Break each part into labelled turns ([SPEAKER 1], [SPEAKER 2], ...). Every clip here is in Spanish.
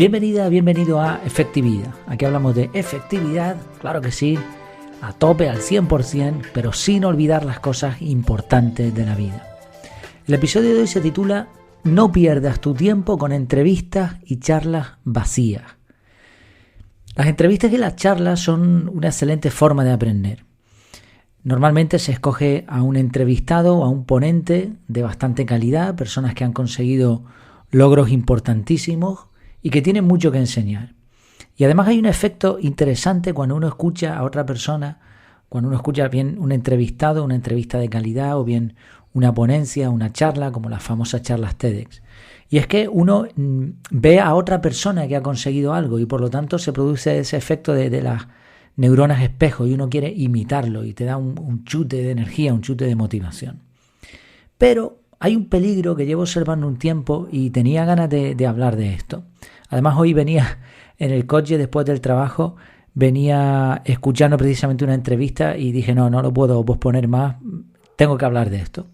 [SPEAKER 1] Bienvenida, bienvenido a Efectividad. Aquí hablamos de efectividad, claro que sí, a tope, al 100%, pero sin olvidar las cosas importantes de la vida. El episodio de hoy se titula No pierdas tu tiempo con entrevistas y charlas vacías. Las entrevistas y las charlas son una excelente forma de aprender. Normalmente se escoge a un entrevistado o a un ponente de bastante calidad, personas que han conseguido logros importantísimos y que tienen mucho que enseñar. Y además hay un efecto interesante cuando uno escucha a otra persona, cuando uno escucha bien un entrevistado, una entrevista de calidad o bien una ponencia, una charla, como las famosas charlas TEDx. Y es que uno ve a otra persona que ha conseguido algo y por lo tanto se produce ese efecto de las neuronas espejo y uno quiere imitarlo y te da un chute de energía, un chute de motivación. Pero hay un peligro que llevo observando un tiempo y tenía ganas de hablar de esto. Además, hoy venía en el coche después del trabajo, venía escuchando precisamente una entrevista y dije, no lo puedo posponer más, tengo que hablar de esto.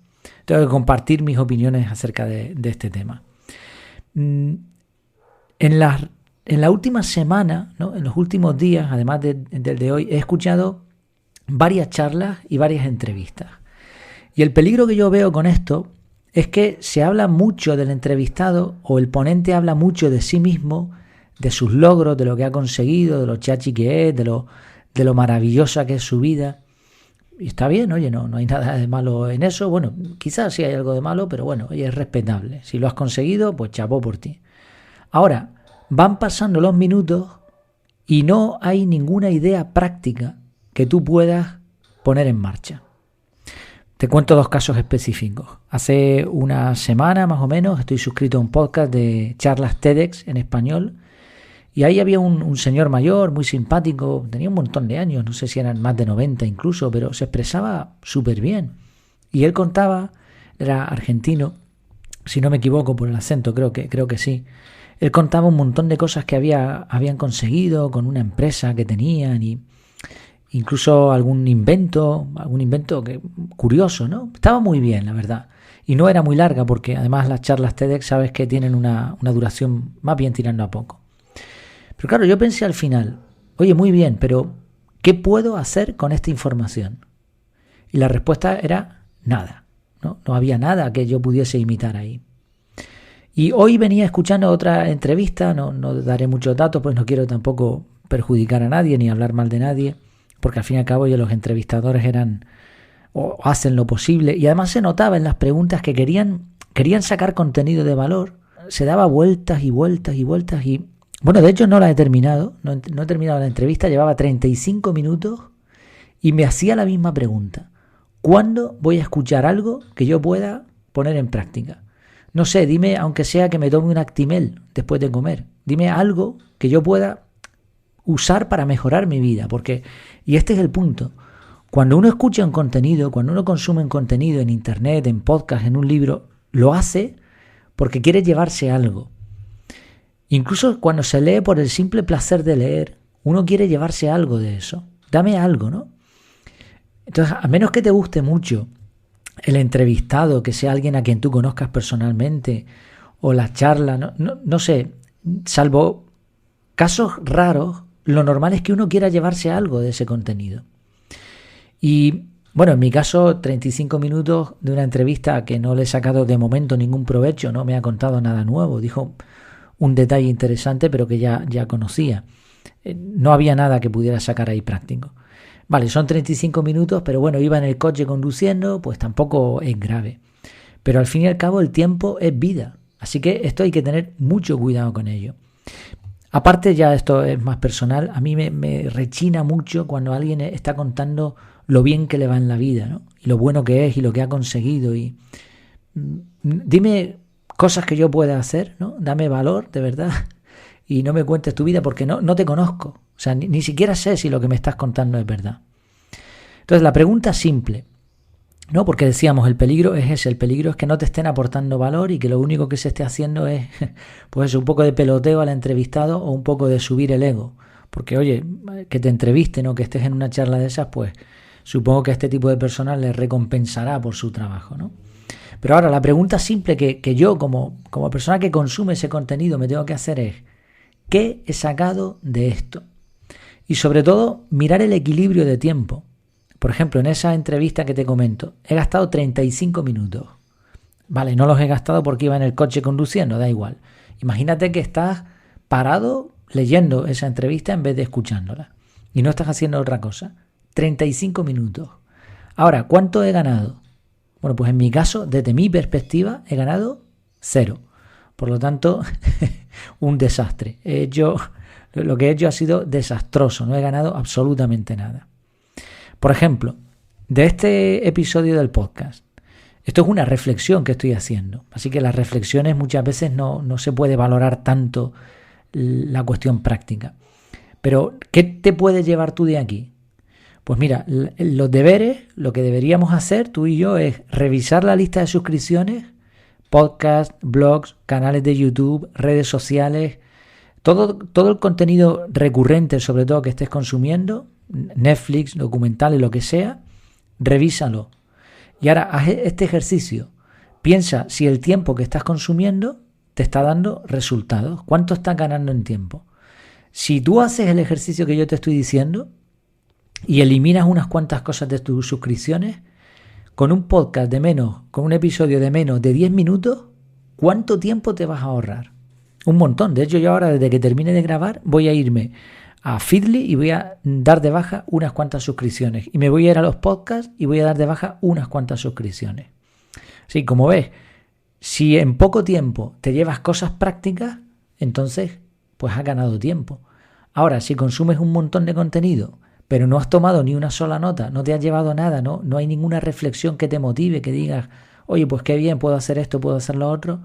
[SPEAKER 1] Tengo que compartir mis opiniones acerca de este tema. En la última semana, ¿no? En los últimos días, además del de hoy, he escuchado varias charlas y varias entrevistas. Y el peligro que yo veo con esto es que se habla mucho del entrevistado o el ponente habla mucho de sí mismo, de sus logros, de lo que ha conseguido, de lo chachi que es, de lo maravillosa que es su vida. Y está bien, oye, no hay nada de malo en eso. Bueno, quizás sí hay algo de malo, pero bueno, oye, es respetable. Si lo has conseguido, pues chapó por ti. Ahora, van pasando los minutos y no hay ninguna idea práctica que tú puedas poner en marcha. Te cuento dos casos específicos. Hace una semana más o menos estoy suscrito a un podcast de charlas TEDx en español y ahí había un señor mayor muy simpático, tenía un montón de años, no sé si eran más de 90 incluso, pero se expresaba súper bien. Y él contaba, era argentino, si no me equivoco por el acento, creo que sí. Él contaba un montón de cosas que habían conseguido con una empresa que tenían y incluso algún invento que curioso, ¿no? Estaba muy bien, la verdad. Y no era muy larga porque además las charlas TEDx sabes que tienen una duración más bien tirando a poco. Pero claro, yo pensé al final, oye, muy bien, pero ¿qué puedo hacer con esta información? Y la respuesta era nada, ¿no? No había nada que yo pudiese imitar ahí. Y hoy venía escuchando otra entrevista, no daré muchos datos, pues no quiero tampoco perjudicar a nadie ni hablar mal de nadie, porque al fin y al cabo los entrevistadores eran o hacen lo posible y además se notaba en las preguntas que querían sacar contenido de valor. Se daba vueltas y vueltas y vueltas y bueno, de hecho no la he terminado, no he terminado la entrevista, llevaba 35 minutos y me hacía la misma pregunta. ¿Cuándo voy a escuchar algo que yo pueda poner en práctica? No sé, dime, aunque sea que me tome un Actimel después de comer, dime algo que yo pueda usar para mejorar mi vida, porque, y este es el punto, cuando uno escucha un contenido, cuando uno consume un contenido en internet, en podcast, en un libro, lo hace porque quiere llevarse algo. Incluso cuando se lee por el simple placer de leer, uno quiere llevarse algo de eso. Dame algo, ¿no? Entonces, a menos que te guste mucho el entrevistado, que sea alguien a quien tú conozcas personalmente, o la charla, no sé, salvo casos raros, lo normal es que uno quiera llevarse algo de ese contenido. Y bueno, en mi caso, 35 minutos de una entrevista que no le he sacado de momento ningún provecho, no me ha contado nada nuevo, dijo un detalle interesante pero que ya conocía. No había nada que pudiera sacar ahí práctico. Vale, son 35 minutos, pero bueno, iba en el coche conduciendo, pues tampoco es grave. Pero al fin y al cabo el tiempo es vida, así que esto hay que tener mucho cuidado con ello. Aparte, ya esto es más personal, a mí me rechina mucho cuando alguien está contando lo bien que le va en la vida, ¿no? Y lo bueno que es y lo que ha conseguido. Y dime cosas que yo pueda hacer, ¿no? Dame valor, de verdad, y no me cuentes tu vida porque no te conozco. O sea, ni siquiera sé si lo que me estás contando es verdad. Entonces, la pregunta simple, ¿no? Porque decíamos, el peligro es ese, el peligro es que no te estén aportando valor y que lo único que se esté haciendo es pues un poco de peloteo al entrevistado o un poco de subir el ego. Porque oye, que te entrevisten o que estés en una charla de esas, pues supongo que a este tipo de personas les recompensará por su trabajo, ¿no? Pero ahora la pregunta simple que yo como persona que consume ese contenido me tengo que hacer es ¿Qué he sacado de esto? Y sobre todo, mirar el equilibrio de tiempo. Por ejemplo, en esa entrevista que te comento, he gastado 35 minutos. Vale, no los he gastado porque iba en el coche conduciendo, da igual. Imagínate que estás parado leyendo esa entrevista en vez de escuchándola. Y no estás haciendo otra cosa. 35 minutos. Ahora, ¿cuánto he ganado? Bueno, pues en mi caso, desde mi perspectiva, he ganado 0. Por lo tanto, un desastre. Lo que he hecho ha sido desastroso. No he ganado absolutamente nada. Por ejemplo, de este episodio del podcast, esto es una reflexión que estoy haciendo. Así que las reflexiones muchas veces no se puede valorar tanto la cuestión práctica. Pero, ¿qué te puedes llevar tú de aquí? Pues mira, los deberes, lo que deberíamos hacer tú y yo es revisar la lista de suscripciones, podcasts, blogs, canales de YouTube, redes sociales, todo el contenido recurrente, sobre todo que estés consumiendo, Netflix, documentales, lo que sea, revísalo. Y ahora haz este ejercicio. Piensa si el tiempo que estás consumiendo te está dando resultados. ¿Cuánto estás ganando en tiempo? Si tú haces el ejercicio que yo te estoy diciendo y eliminas unas cuantas cosas de tus suscripciones, con un podcast con un episodio de menos de 10 minutos, ¿cuánto tiempo te vas a ahorrar? Un montón. De hecho, yo ahora, desde que termine de grabar, voy a irme a Feedly y voy a dar de baja unas cuantas suscripciones. Y me voy a ir a los podcasts y voy a dar de baja unas cuantas suscripciones. Sí, como ves, si en poco tiempo te llevas cosas prácticas, entonces pues has ganado tiempo. Ahora, si consumes un montón de contenido, pero no has tomado ni una sola nota, no te has llevado nada, no hay ninguna reflexión que te motive, que digas, oye, pues qué bien, puedo hacer esto, puedo hacer lo otro,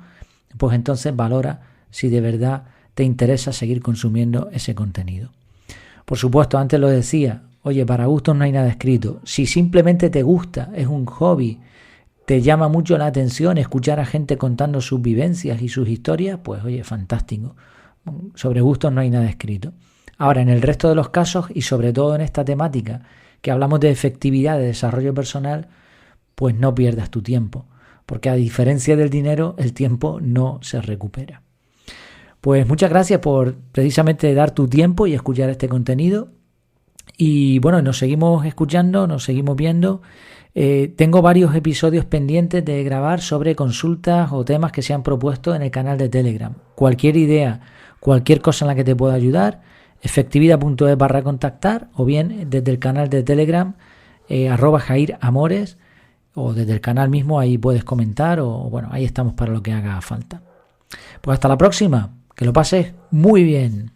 [SPEAKER 1] pues entonces valora si de verdad te interesa seguir consumiendo ese contenido. Por supuesto, antes lo decía, oye, para gustos no hay nada escrito. Si simplemente te gusta, es un hobby, te llama mucho la atención escuchar a gente contando sus vivencias y sus historias, pues oye, fantástico. Sobre gustos no hay nada escrito. Ahora, en el resto de los casos, y sobre todo en esta temática, que hablamos de efectividad, de desarrollo personal, pues no pierdas tu tiempo, porque a diferencia del dinero, el tiempo no se recupera. Pues muchas gracias por precisamente dar tu tiempo y escuchar este contenido. Y bueno, nos seguimos escuchando, nos seguimos viendo. Tengo varios episodios pendientes de grabar sobre consultas o temas que se han propuesto en el canal de Telegram. Cualquier idea, cualquier cosa en la que te pueda ayudar, efectividad.es/contactar o bien desde el canal de Telegram @JairAmores o desde el canal mismo, ahí puedes comentar o bueno, ahí estamos para lo que haga falta. Pues hasta la próxima, que lo pases muy bien.